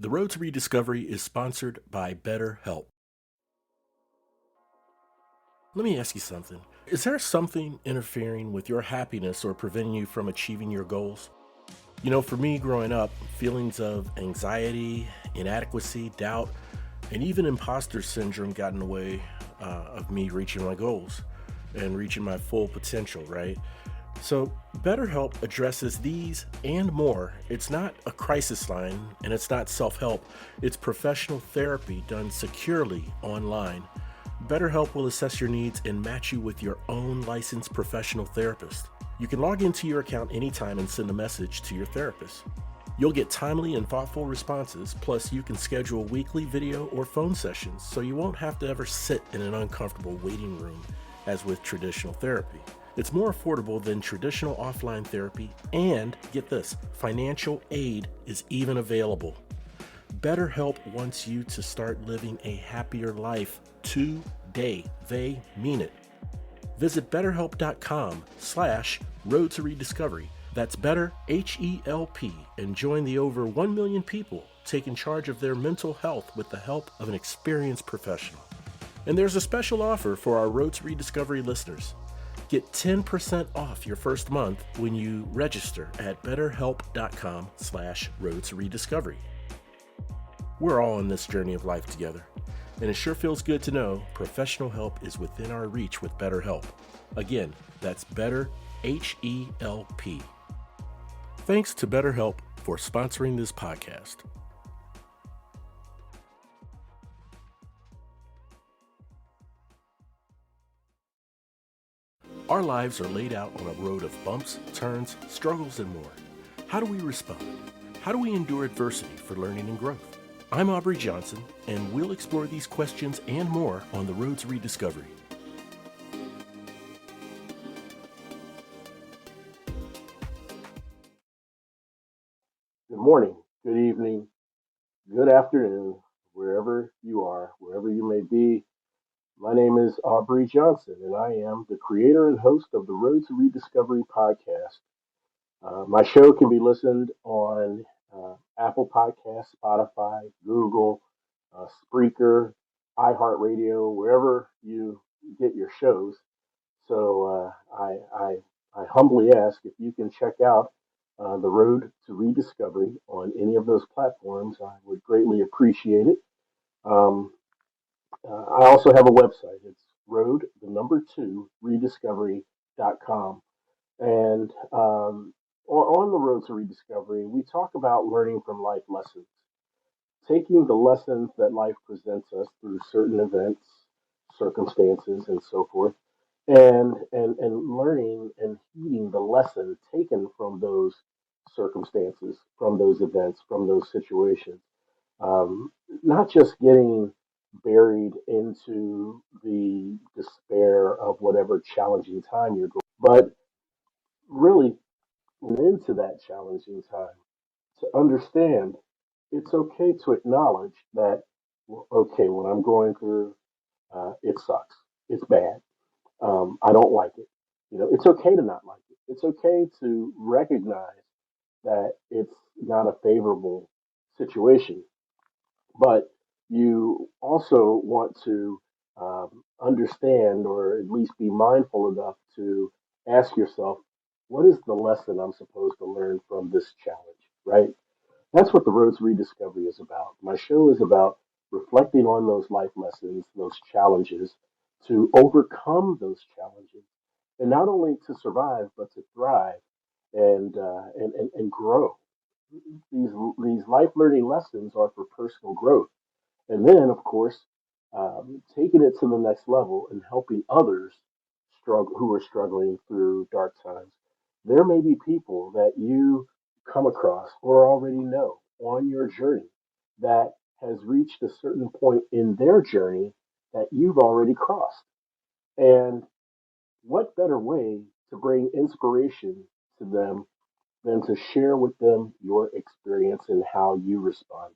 The Road to Rediscovery is sponsored by BetterHelp. Let me ask you something. Is there something interfering with your happiness or preventing you from achieving your goals? For me growing up, feelings of anxiety, inadequacy, doubt, and even imposter syndrome got in the way of me reaching my goals and reaching my full potential, right? So, BetterHelp addresses these and more. It's not a crisis line and it's not self help, it's professional therapy done securely online. BetterHelp will assess your needs and match you with your own licensed professional therapist. You can log into your account anytime and send a message to your therapist. You'll get timely and thoughtful responses, plus, you can schedule weekly video or phone sessions so you won't have to ever sit in an uncomfortable waiting room as with traditional therapy. It's more affordable than traditional offline therapy, and get this, financial aid is even available. BetterHelp wants you to start living a happier life today. They mean it. Visit betterhelp.com/road to rediscovery. That's better, HELP, and join the over 1 million people taking charge of their mental health with the help of an experienced professional. And there's a special offer for our Road to Rediscovery listeners. Get 10% off your first month when you register at betterhelp.com/road to rediscovery. We're all on this journey of life together, and it sure feels good to know professional help is within our reach with BetterHelp. Again, that's better, HELP. Thanks to BetterHelp for sponsoring this podcast. Our lives are laid out on a road of bumps, turns, struggles, and more. How do we respond? How do we endure adversity for learning and growth? I'm Aubrey Johnson, and we'll explore these questions and more on the Road to Rediscovery. Good morning, good evening, good afternoon, wherever you are, wherever you may be. My name is Aubrey Johnson, and I am the creator and host of the Road to Rediscovery podcast. My show can be listened on Apple Podcasts, Spotify, Google, Spreaker, iHeartRadio, wherever you get your shows. So I humbly ask if you can check out the Road to Rediscovery on any of those platforms. I would greatly appreciate it. Um, I also have a website. It's rediscovery.com. And on the Road to Rediscovery, we talk about learning from life lessons, taking the lessons that life presents us through certain events, circumstances, and so forth, and learning and heeding the lesson taken from those circumstances, from those events, from those situations. Not just getting buried into the despair of whatever challenging time you're going, but really into that challenging time to understand it's okay to acknowledge that, well, okay, what I'm going through, it sucks. It's bad. I don't like it. It's okay to not like it. It's okay to recognize that it's not a favorable situation, but you also want to understand or at least be mindful enough to ask yourself, what is the lesson I'm supposed to learn from this challenge, right? That's what the Road to Rediscovery is about. My show is about reflecting on those life lessons, those challenges, to overcome those challenges, and not only to survive but to thrive and grow. These life learning lessons are for personal growth, and then of course, taking it to the next level and helping others struggle who are struggling through dark times. There may be people that you come across or already know on your journey that has reached a certain point in their journey that you've already crossed. And what better way to bring inspiration to them than to share with them your experience and how you responded?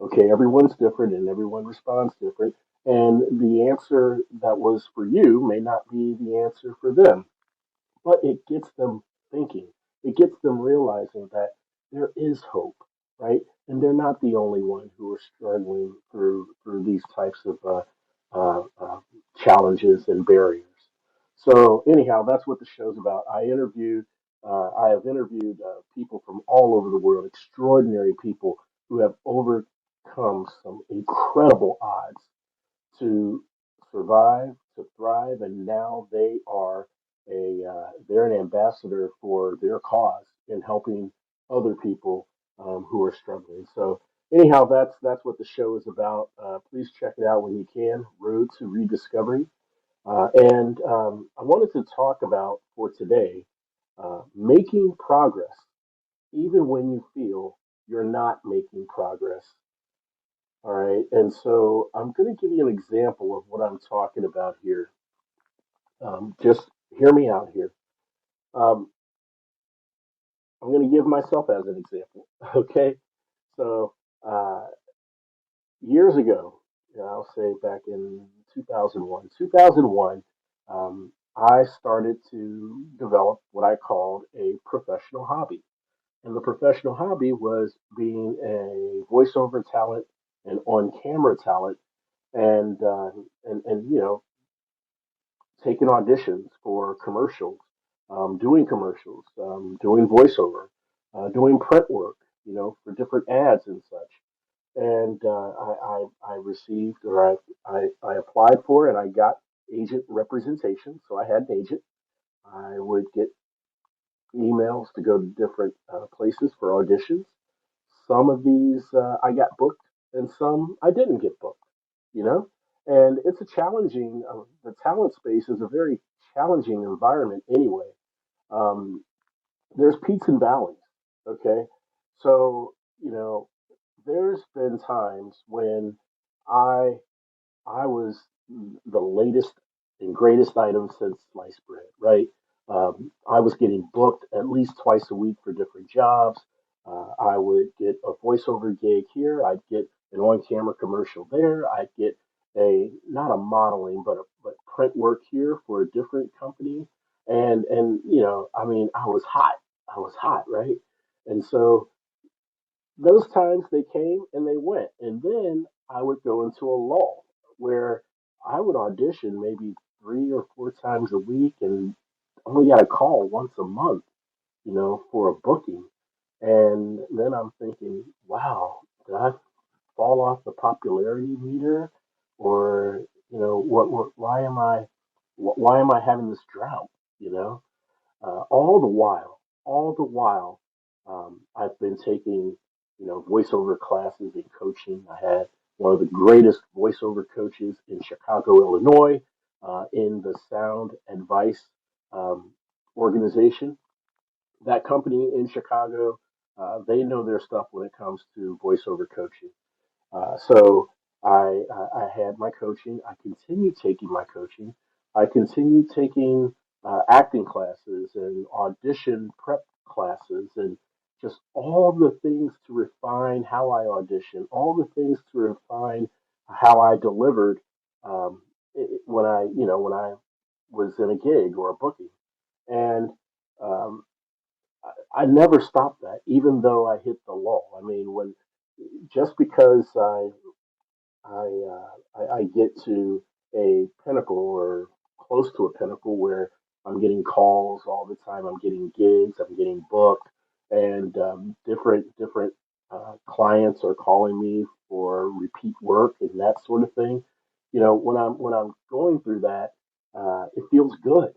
Okay, everyone's different and everyone responds different. And the answer that was for you may not be the answer for them, but it gets them thinking. It gets them realizing that there is hope. right? And they're not the only one who are struggling through these types of uh, uh, challenges and barriers. So anyhow, that's what the show's about. I have interviewed people from all over the world, extraordinary people who have overcome some incredible odds to survive, to thrive, and now they're an ambassador for their cause in helping other people who are struggling. So anyhow, that's what the show is about. Please check it out when you can. Road to Rediscovery, and I wanted to talk about for today making progress, even when you feel you're not making progress. All right, and so I'm going to give you an example of what I'm talking about here. Just hear me out here. Um, I'm going to give myself as an example. Okay, so uh, years ago, I'll say back in 2001, I started to develop what I called a professional hobby, and the professional hobby was being a voiceover talent and on-camera talent, and you know, taking auditions for commercials, doing voiceover, doing print work, for different ads and such. And I received, or I applied for, and I got agent representation. So I had an agent. I would get emails to go to different places for auditions. Some of these I got booked, and some I didn't get booked. You know, and it's a challenging. The talent space is a very challenging environment anyway. Um, there's peaks and valleys. Okay, so there's been times when I I was the latest and greatest item since sliced bread, right? I was getting booked at least twice a week for different jobs. I would get a voiceover gig here. I'd get an on-camera commercial there. I'd get not a modeling, but print work here for a different company. And I mean, I was hot. I was hot, right? And so those times they came and they went. And then I would go into a lull where I would audition maybe 3 or 4 times a week and only got a call once a month, for a booking. And then I'm thinking, wow, did I fall off the popularity meter? Or, why am I having this drought? You know? All the while, I've been taking, voiceover classes and coaching. I had one of the greatest voiceover coaches in Chicago, Illinois, in the Sound Advice um, organization. That company in Chicago, they know their stuff when it comes to voiceover coaching. So I had my coaching. I continued taking my coaching. I continued taking acting classes and audition prep classes and just all the things to refine how I audition, all the things to refine how I delivered when I was in a gig or a booking. And um, I never stopped that, even though I hit the lull. I mean, when just because I get to a pinnacle or close to a pinnacle where I'm getting calls all the time. I'm getting gigs. I'm getting booked, and different clients are calling me for repeat work and that sort of thing. When I'm going through that, it feels good.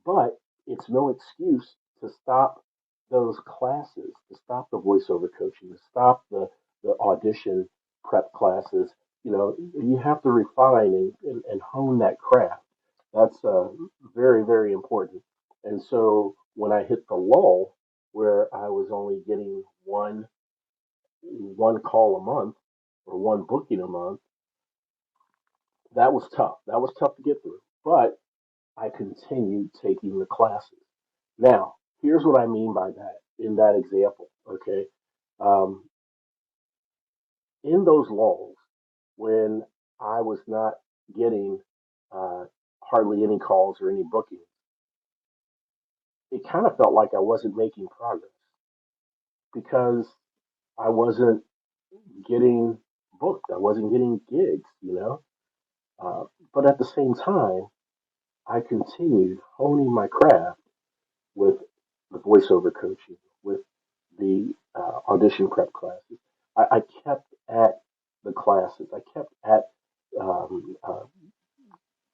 But it's no excuse to stop those classes, to stop the voiceover coaching, to stop the audition prep classes. You have to refine and hone that craft. That's very, very important. And so when I hit the lull, where I was only getting one call a month or one booking a month, that was tough. That was tough to get through. But I continued taking the classes. Now, here's what I mean by that in that example. Okay, um, in those lulls when I was not getting uh, hardly any calls or any bookings, it kind of felt like I wasn't making progress because I wasn't getting booked. I wasn't getting gigs. Uh, but at the same time, I continued honing my craft with the voiceover coaching, with the audition prep classes. I kept at the classes. I kept at um, uh,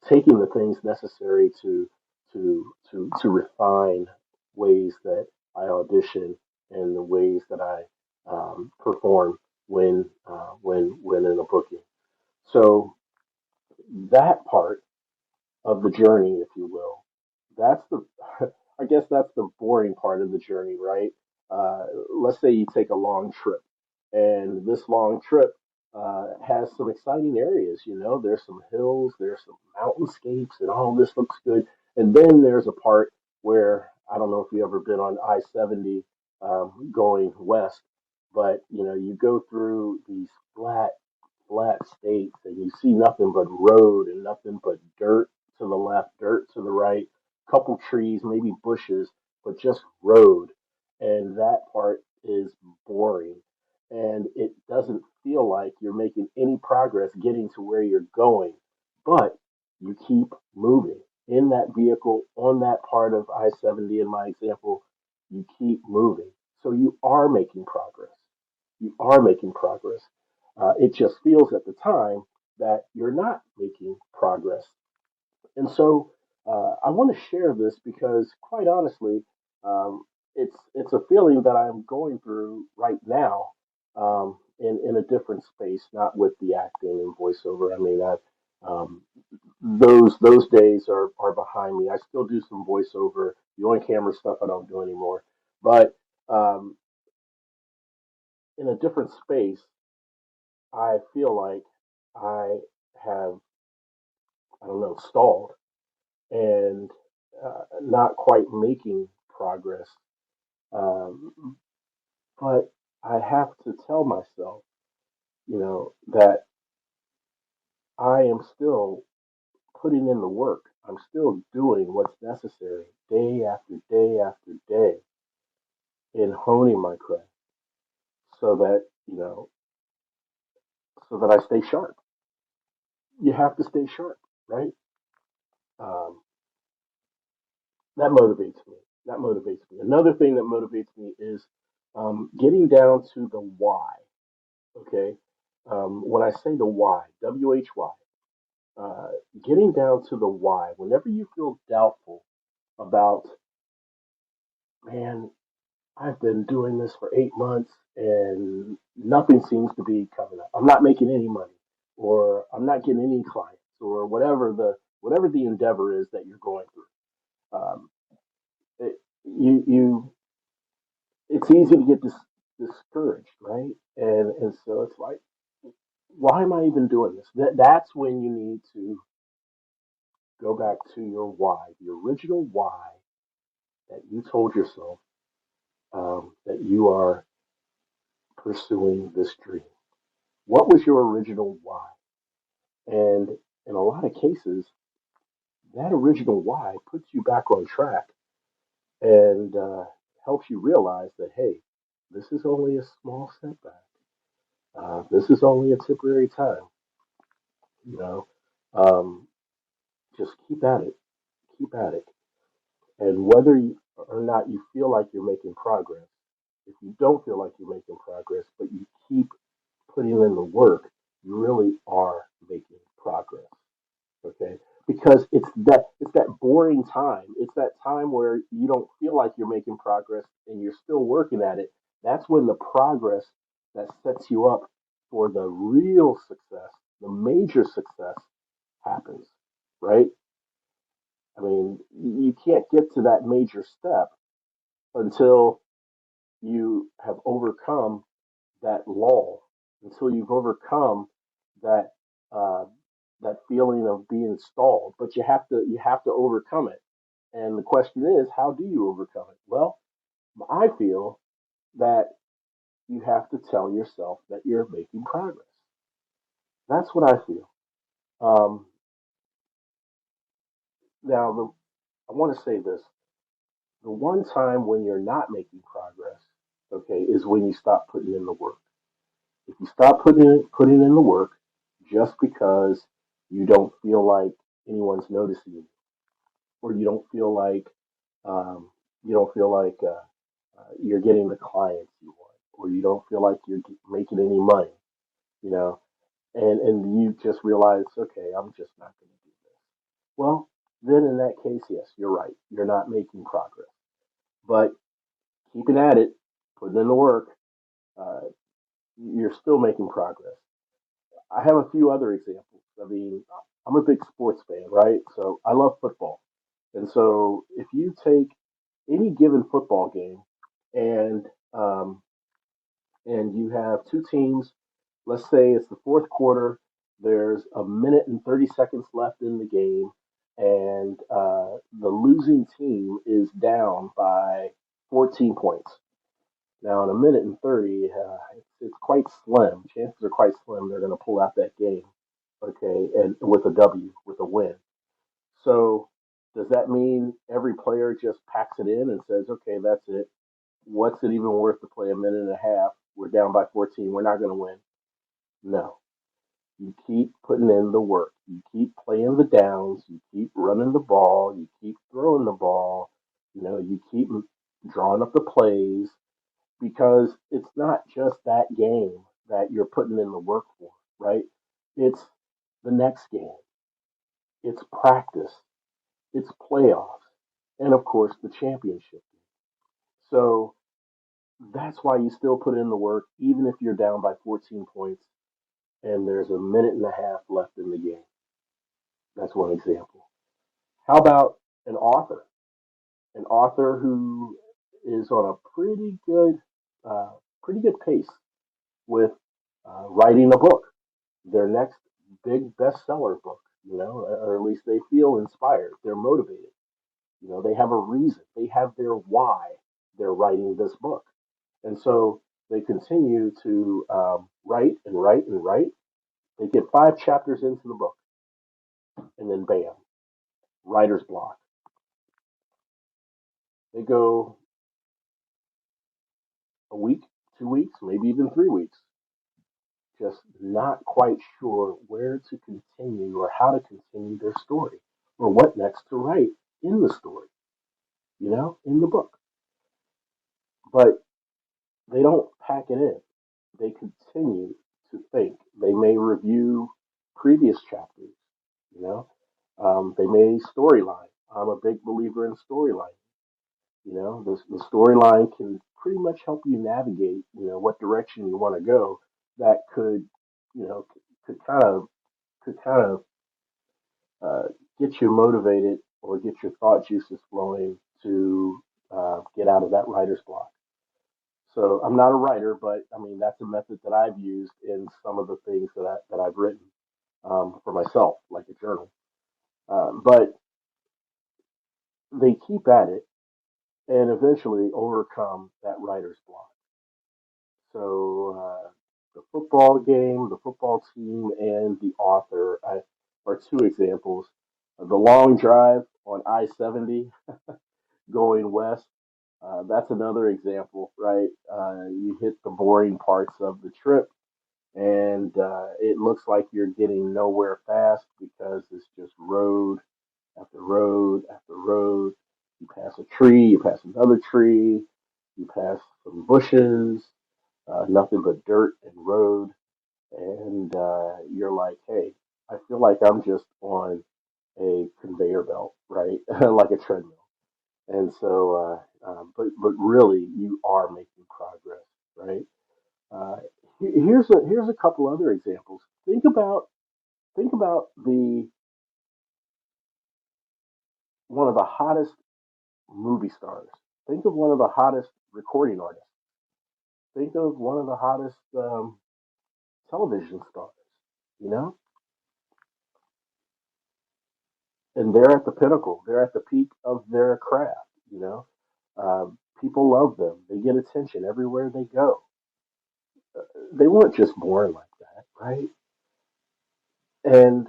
taking the things necessary to refine ways that I audition and the ways that I perform when in a booking. So that part of the journey, if you will. That's the, I guess that's the boring part of the journey, right? Let's say you take a long trip, and this long trip has some exciting areas. There's some hills, there's some mountainscapes, and all this looks good. And then there's a part where I don't know if you've ever been on I-70 going west, but you go through these flat states and you see nothing but road and nothing but dirt to the left, dirt to the right, couple trees, maybe bushes, but just road. And that part is boring. And it doesn't feel like you're making any progress getting to where you're going. But you keep moving in that vehicle on that part of I 70 in my example. You keep moving. So you are making progress. You are making progress. It just feels at the time that you're not making progress. And so I want to share this because, quite honestly, it's a feeling that I'm going through right now in a different space, not with the acting and voiceover. I mean, those days are behind me. I still do some voiceover, the on camera stuff I don't do anymore, but um, in a different space, I feel like I have I don't know stalled and not quite making progress. Um, but I have to tell myself, that I am still putting in the work. I'm still doing what's necessary day after day after day in honing my craft so that, so that I stay sharp. You have to stay sharp, right? Um, that motivates me. That motivates me. Another thing that motivates me is getting down to the why. Okay. When I say the why, WHY, uh, getting down to the why, whenever you feel doubtful about, man, I've been doing this for 8 months and nothing seems to be coming up. I'm not making any money, or I'm not getting any clients, or whatever the endeavor is that you're going through. It, you it's easy to get discouraged, right? And so it's like, why am I even doing this? That's when you need to go back to your why, the original why that you told yourself that you are pursuing this dream. What was your original why? And in a lot of cases, that original why puts you back on track and helps you realize that, hey, this is only a small setback. This is only a temporary time. You know, um, just keep at it. Keep at it. And whether or not you feel like you're making progress, if you don't feel like you're making progress, but you keep putting in the work, you really are making progress. Okay, because it's that boring time. It's that time where you don't feel like you're making progress and you're still working at it. That's when the progress that sets you up for the real success, the major success happens, right? I mean, you can't get to that major step until you have overcome that lull, until you've overcome that uh, that feeling of being stalled. But you have to overcome it. And the question is, how do you overcome it? Well, I feel that you have to tell yourself that you're making progress. That's what I feel. Um, now, I want to say this: the one time when you're not making progress, okay, is when you stop putting in the work. If you stop putting in the work just because you don't feel like anyone's noticing you, or um, you don't feel like you're getting the clients you want, or you don't feel like you're making any money, you know, and you just realize, okay, I'm just not going to do this. Well, then in that case, yes, you're right. You're not making progress, but keeping at it, putting in the work, uh, you're still making progress. I have a few other examples. I mean, I'm a big sports fan, right? So I love football. And so if you take any given football game and um, and you have two teams, let's say it's the fourth quarter, there's a minute and 30 seconds left in the game, and the losing team is down by 14 points. Now, in a minute and 30, it's quite slim. Chances are quite slim they're going to pull out that game, okay, and with a W, with a win. So, does that mean every player just packs it in and says, okay, that's it? What's it even worth to play a minute and a half? We're down by 14. We're not going to win. No. You keep putting in the work. You keep playing the downs. You keep running the ball. You keep throwing the ball. You keep drawing up the plays because it's not just that game that you're putting in the work for, right? It's the next game, it's practice, it's playoffs, and of course the championship. So that's why you still put in the work, even if you're down by 14 points and there's a minute and a half left in the game. That's one example. How about an author? An author who is on a uh, pretty good pace with writing a book, their next big bestseller book, or at least they feel inspired. They're motivated. They have a reason. They have their why they're writing this book. And so they continue to write and write and write. They get 5 chapters into the book, and then bam, writer's block. They go a week, 2 weeks, maybe even 3 weeks, just not quite sure where to continue or how to continue their story or what next to write in the story, in the book. But they don't pack it in. They continue to think. They may review previous chapters, you know. They may storyline. I'm a big believer in storyline. The storyline can pretty much help you navigate, what direction you want to go. That you know, could kind of uh, get you motivated or get your thought juices flowing to get out of that writer's block. So I'm not a writer, but I mean that's a method that I've used in some of the things that I've written for myself, like a journal. But they keep at it and eventually overcome that writer's block. So the football game, the football team, and the author are two examples. The long drive on I-70 going west. That's another example, right? You hit the boring parts of the trip, and it looks like you're getting nowhere fast because it's just road after road after road. You pass a tree, you pass another tree, you pass some bushes, nothing but dirt and road, and you're like, hey, I feel like I'm just on a conveyor belt, right? Like a treadmill. And so, but really, you are making progress, right? Uh, here's a couple other examples. Think about the one of the hottest movie stars. Think of one of the hottest recording artists. Think of one of the hottest television stars. You know, and they're at the pinnacle. They're at the peak of their craft. People love them. They get attention everywhere they go. They weren't just born like that, right? And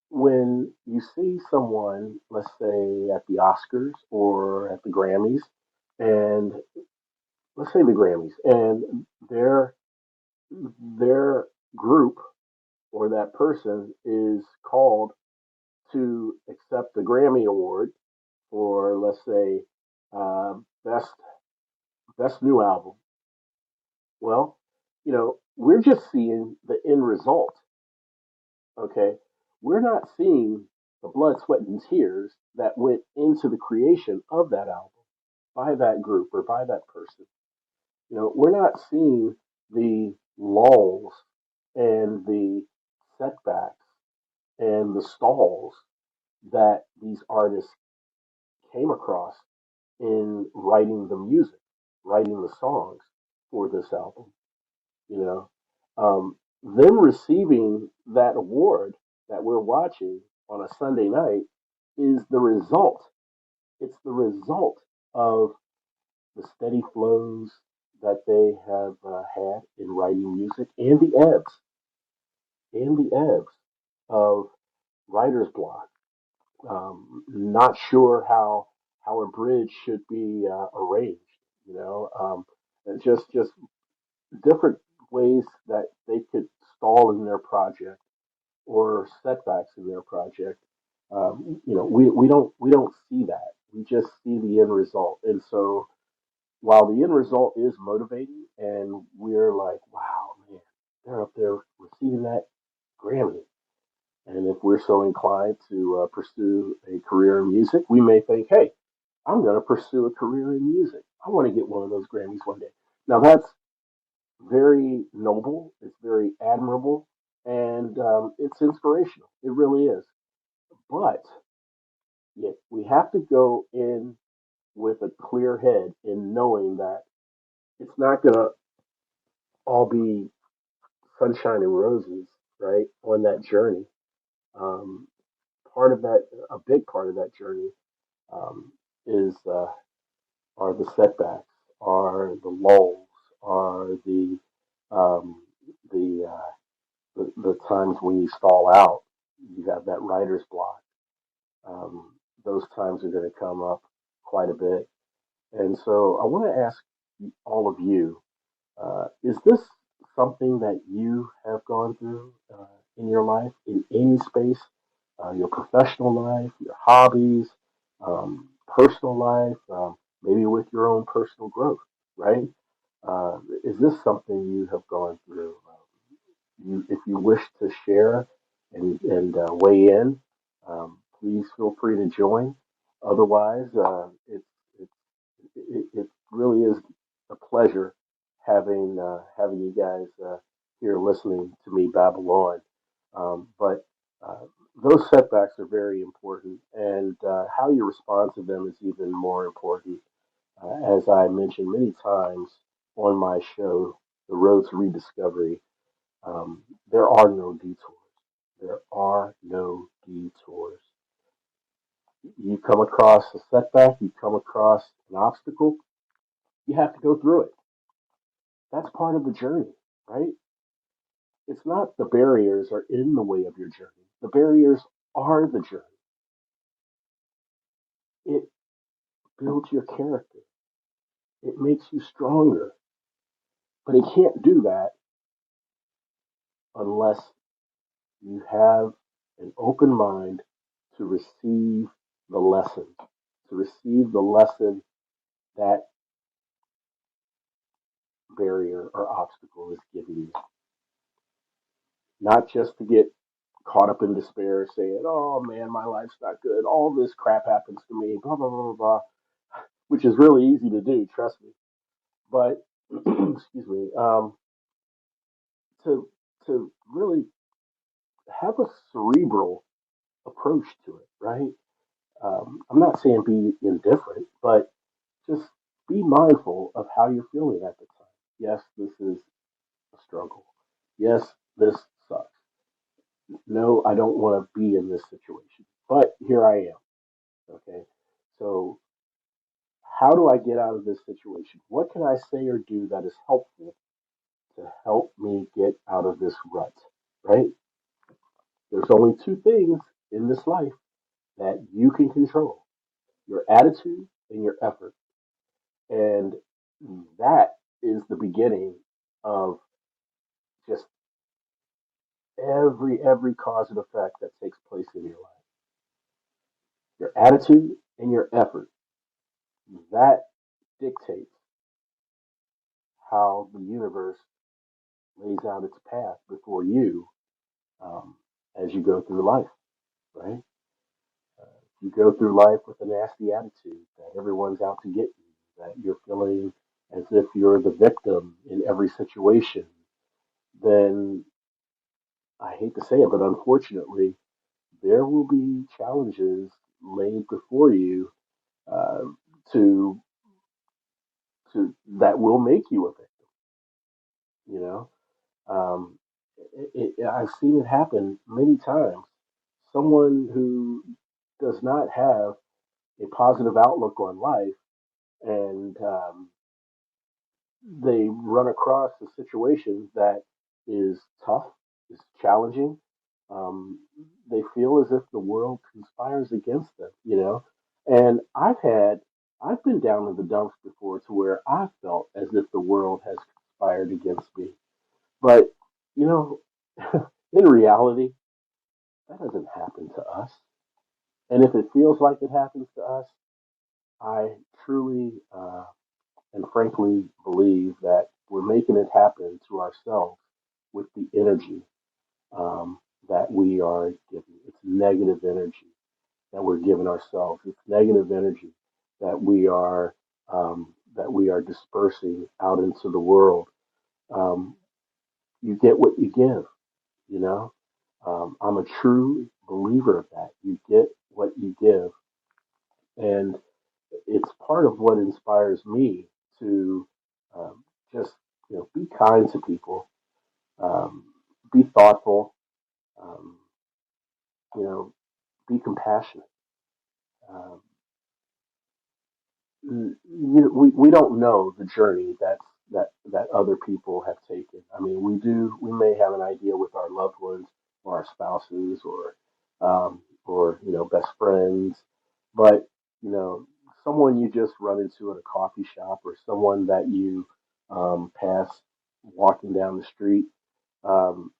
when you see someone, let's say at the Oscars or at the Grammys, and let's say the Grammys, and their group or that person is called to accept the Grammy Award for, let's say, best new album. Well, we're just seeing the end result. Okay, we're not seeing the blood, sweat, and tears that went into the creation of that album by that group or by that person. We're not seeing the lulls and the setbacks and the stalls that these artists came across in writing the music, writing the songs for this album. You know, them receiving that award that we're watching on a Sunday night is the result. It's the result of the steady flows that they have had in writing music and the ebbs of writer's block. Not sure how a bridge should be arranged. And just different ways that they could stall in their project or setbacks in their project. We don't see that. We just see the end result. And so while the end result is motivating, and we're like, wow, man, they're up there receiving that Grammy. And if we're so inclined to pursue a career in music, we may think, hey, I'm going to pursue a career in music. I want to get one of those Grammys one day. Now, that's very noble, it's very admirable, and it's inspirational. It really is. But yet, we have to go in with a clear head in knowing that it's not going to all be sunshine and roses, right, on that journey. Um, Part of that, a big part of that journey, um, is are the setbacks, are the lulls, are um, the times when you stall out. You have that writer's block. Um, those times are going to come up quite a bit, and so I want to ask all of you: is this something that you have gone through in your life, in any space, your professional life, your hobbies, personal life, maybe with your own personal growth, right? Is this something you have gone through? If you wish to share and weigh in, please feel free to join. Otherwise, it really is a pleasure having you guys here listening to me babble on. But those setbacks are very important, and how you respond to them is even more important. As I mentioned many times on my show, The Road to Rediscovery, there are no detours. There are no detours. You come across a setback, you come across an obstacle, you have to go through it. That's part of the journey, right? It's not the barriers are in the way of your journey. The barriers are the journey. It builds your character. It makes you stronger. But it can't do that unless you have an open mind to receive the lesson, to receive the lesson that barrier or obstacle is giving you. Not just to get caught up in despair saying, oh man, my life's not good. All this crap happens to me, blah, blah, blah, blah, blah, which is really easy to do, trust me. But, excuse me, to, to really have a cerebral approach to it, right? I'm not saying be indifferent, but just be mindful of how you're feeling at the time. Yes, this is a struggle. Yes, this sucks. No, I don't want to be in this situation, but here I am. Okay. So, how do I get out of this situation? What can I say or do that is helpful to help me get out of this rut? Right? There's only two things in this life that you can control: your attitude and your effort. And that is the beginning of just every cause and effect that takes place in your life. Your attitude and your effort, that dictates how the universe lays out its path before you, um, as you go through life, right? You go through life with a nasty attitude that everyone's out to get you, that you're feeling as if you're the victim in every situation, then I hate to say it, but unfortunately, there will be challenges laid before you, uh, to that will make you a victim. You know, um, I've seen it happen many times. Someone who does not have a positive outlook on life, and they run across a situation that is tough, is challenging. Um, they feel as if the world conspires against them, you know. And I've been down in the dumps before to where I felt as if the world has conspired against me. But, you know, in reality, that doesn't happen to us. And if it feels like it happens to us, I truly and frankly believe that we're making it happen to ourselves with the energy, that we are giving. It's negative energy that we're giving ourselves. It's negative energy that we are dispersing out into the world. Um, you get what you give. You know, I'm a true believer of that. You get what you give, and it's part of what inspires me to, just be kind to people, um, be thoughtful, um, you know, be compassionate. Um, we don't know the journey that other people have taken. I mean, we may have an idea with our loved ones or our spouses or best friends, but someone you just run into at a coffee shop or someone that you pass walking down the street. Um,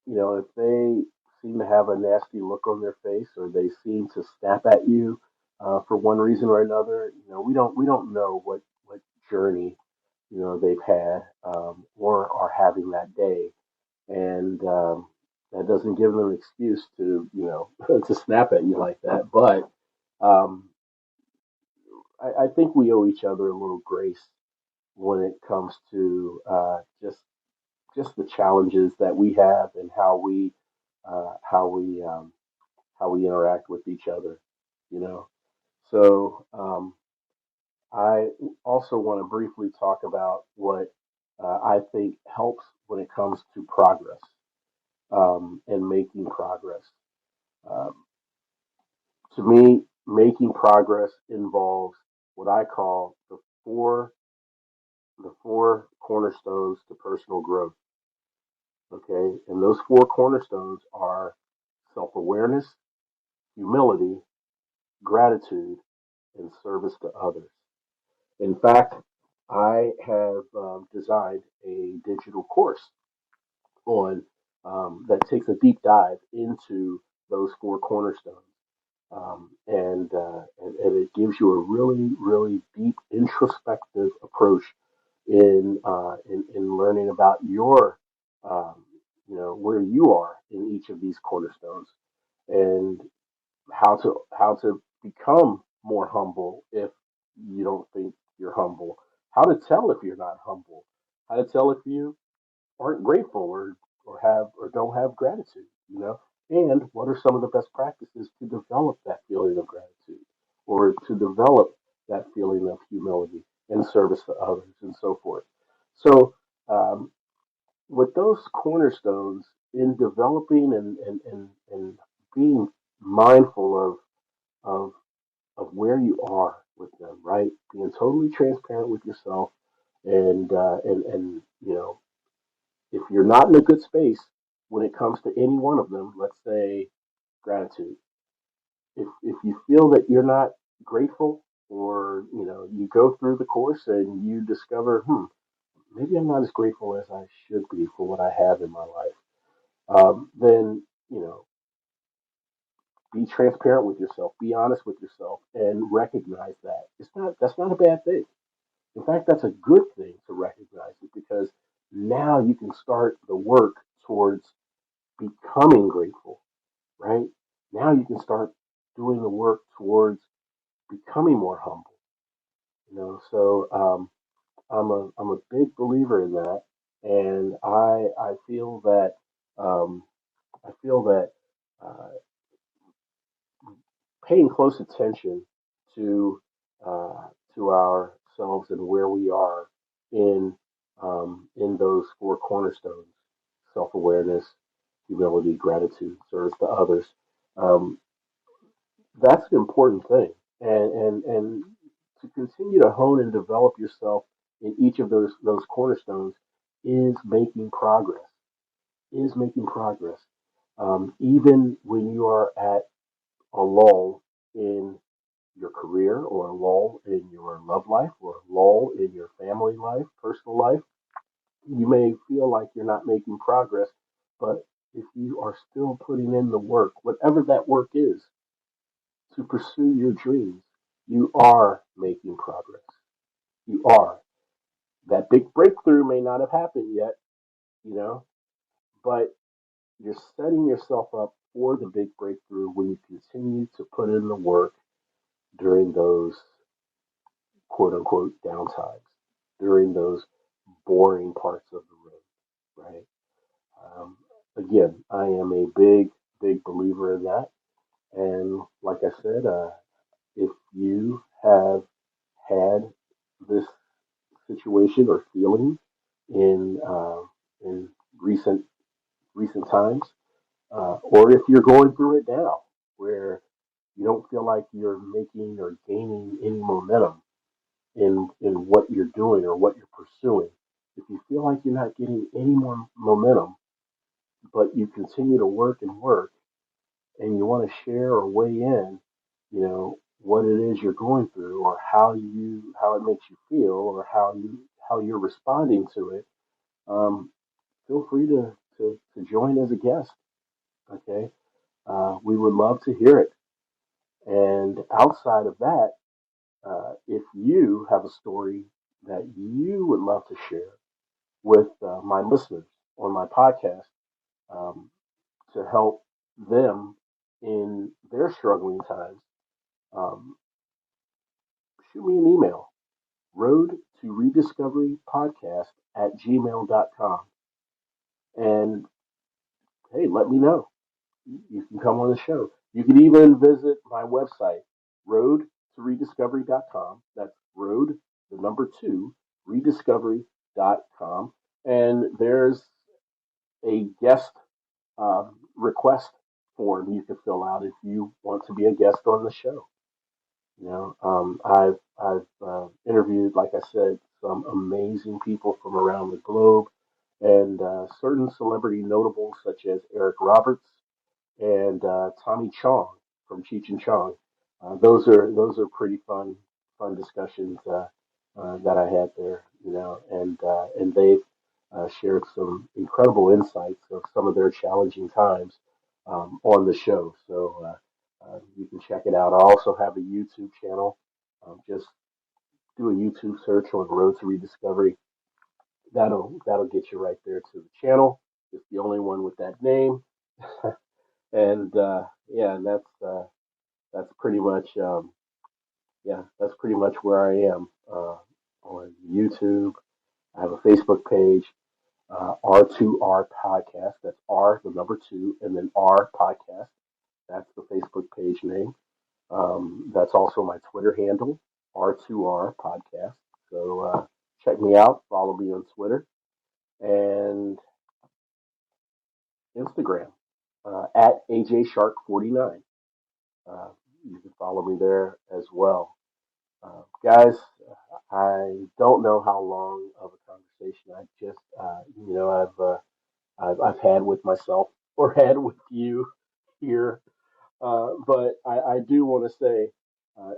if they seem to have a nasty look on their face or they seem to snap at you for one reason or another, we don't know what journey they've had, or are having that day, and that doesn't give them an excuse to to snap at you like that. But um, I think we owe each other a little grace when it comes to just the challenges that we have and uh, how we um, how we interact with each other. You know, so I also want to briefly talk about what I think helps when it comes to progress, and making progress. Um, to me, making progress involves what I call the four cornerstones to personal growth. Okay, and those four cornerstones are self-awareness, humility, gratitude, and service to others. In fact, I have designed a digital course on that takes a deep dive into those four cornerstones, and it gives you a really deep introspective approach in learning about your where you are in each of these cornerstones, and how to become more humble if you don't think you're humble, how to tell if you're not humble, how to tell if you aren't grateful or don't have gratitude, and what are some of the best practices to develop that feeling of gratitude or to develop that feeling of humility and service to others and so forth. So, um, with those cornerstones in developing and being mindful of of where you are with them, right? Being totally transparent with yourself, and if you're not in a good space when it comes to any one of them, let's say gratitude. If you feel that you're not grateful or you go through the course and you discover, maybe I'm not as grateful as I should be for what I have in my life. Then be transparent with yourself, be honest with yourself, and recognize that that's not a bad thing. In fact, that's a good thing to recognize it because now you can start the work towards becoming grateful, right? Now you can start doing the work towards becoming more humble. So I'm a big believer in that, and I feel that um, I feel that uh, paying close attention to uh, to ourselves and where we are in those four cornerstones: self awareness, humility, gratitude, service to others. Um, that's an important thing, and to continue to hone and develop yourself in each of those cornerstones is making progress. Is making progress. Even when you are at a lull in your career, or a lull in your love life, or a lull in your family life, personal life, you may feel like you're not making progress, but if you are still putting in the work, whatever that work is, to pursue your dreams, you are making progress. You are. That big breakthrough may not have happened yet, you know, but you're setting yourself up for the big breakthrough when you continue to put in the work during those quote unquote downtimes, during those boring parts of the road, right? Um, Again, I am a big believer in that. And like I said, if you have had this situation or feeling in recent times, or if you're going through it now, where you don't feel like you're making or gaining any momentum in what you're doing or what you're pursuing, if you feel like you're not getting any more momentum, but you continue to work and work, and you want to share or weigh in, what it is you're going through, or how it makes you feel, or how you're responding to it, um, feel free to join as a guest. Okay, we would love to hear it. And outside of that, if you have a story that you would love to share with my listeners on my podcast, um, to help them in their struggling times, um, shoot me an email: road to rediscovery podcast at gmail.com. And hey, let me know. You can come on the show. You can even visit my website, road to rediscovery.com. That's road, the number two, rediscovery.com. And there's a guest request form you can fill out if you want to be a guest on the show. I've interviewed, like I said, some amazing people from around the globe, and certain celebrity notables such as Eric Roberts and Tommy Chong from Cheech and Chong. Those are pretty fun discussions that I had there, and they've shared some incredible insights of some of their challenging times on the show. So you can check it out. I also have a YouTube channel. Just do a YouTube search on Road to Rediscovery. That'll get you right there to the channel. It's the only one with that name. And yeah, and that's pretty much that's pretty much where I am on YouTube. I have a Facebook page, R2R Podcast. That's R, the number two, and then R Podcast. That's the Facebook page name. That's also my Twitter handle, R2R Podcast. So check me out. Follow me on Twitter and Instagram at AJShark49. Uh, you can follow me there as well. Guys, I don't know how long of a conversation I just, I've had with myself or had with you here, but I do want to say.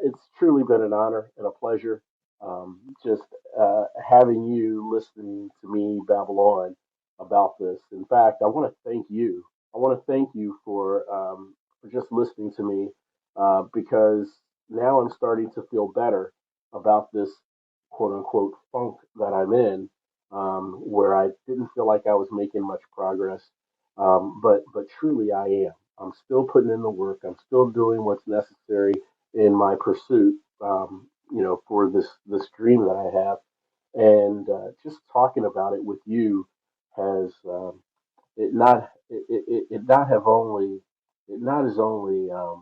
It's truly been an honor and a pleasure just having you listening to me babble on about this. In fact, I want to thank you. I want to thank you for just listening to me because now I'm starting to feel better about this quote unquote funk that I'm in, where I didn't feel like I was making much progress. But truly I am. I'm still putting in the work. I'm still doing what's necessary in my pursuit, for this dream that I have. And just talking about it with you has it not have only it not has only uh,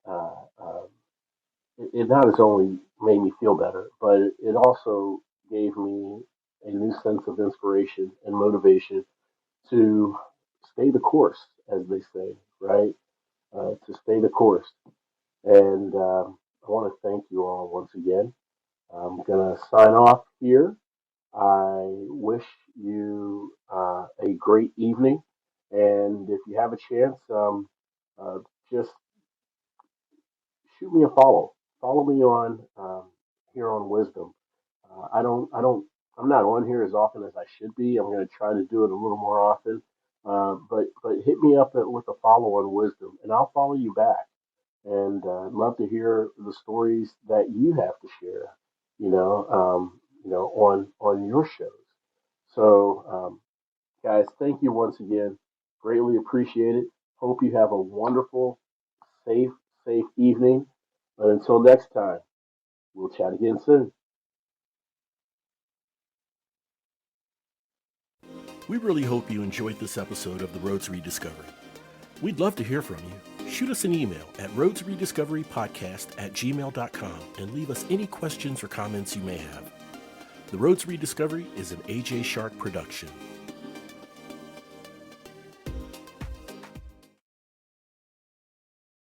uh, it not has only made me feel better, but it also gave me a new sense of inspiration and motivation to stay the course, as they say, right? To stay the course. And I want to thank you all once again. I'm going to sign off here. I wish you a great evening. And if you have a chance, uh, just shoot me a follow. Follow me on here on Wisdom. I'm not on here as often as I should be. I'm going to try to do it a little more often. But hit me up with a follow on Wisdom, and I'll follow you back. And I'd love to hear the stories that you have to share. On your shows. So, guys, thank you once again. Greatly appreciate it. Hope you have a wonderful, safe, safe evening. But until next time, we'll chat again soon. We really hope you enjoyed this episode of the Road to Rediscovery. We'd love to hear from you. Shoot us an email at roadtorediscoverypodcast@gmail.com and leave us any questions or comments you may have. The Road to Rediscovery is an AJ Shark production.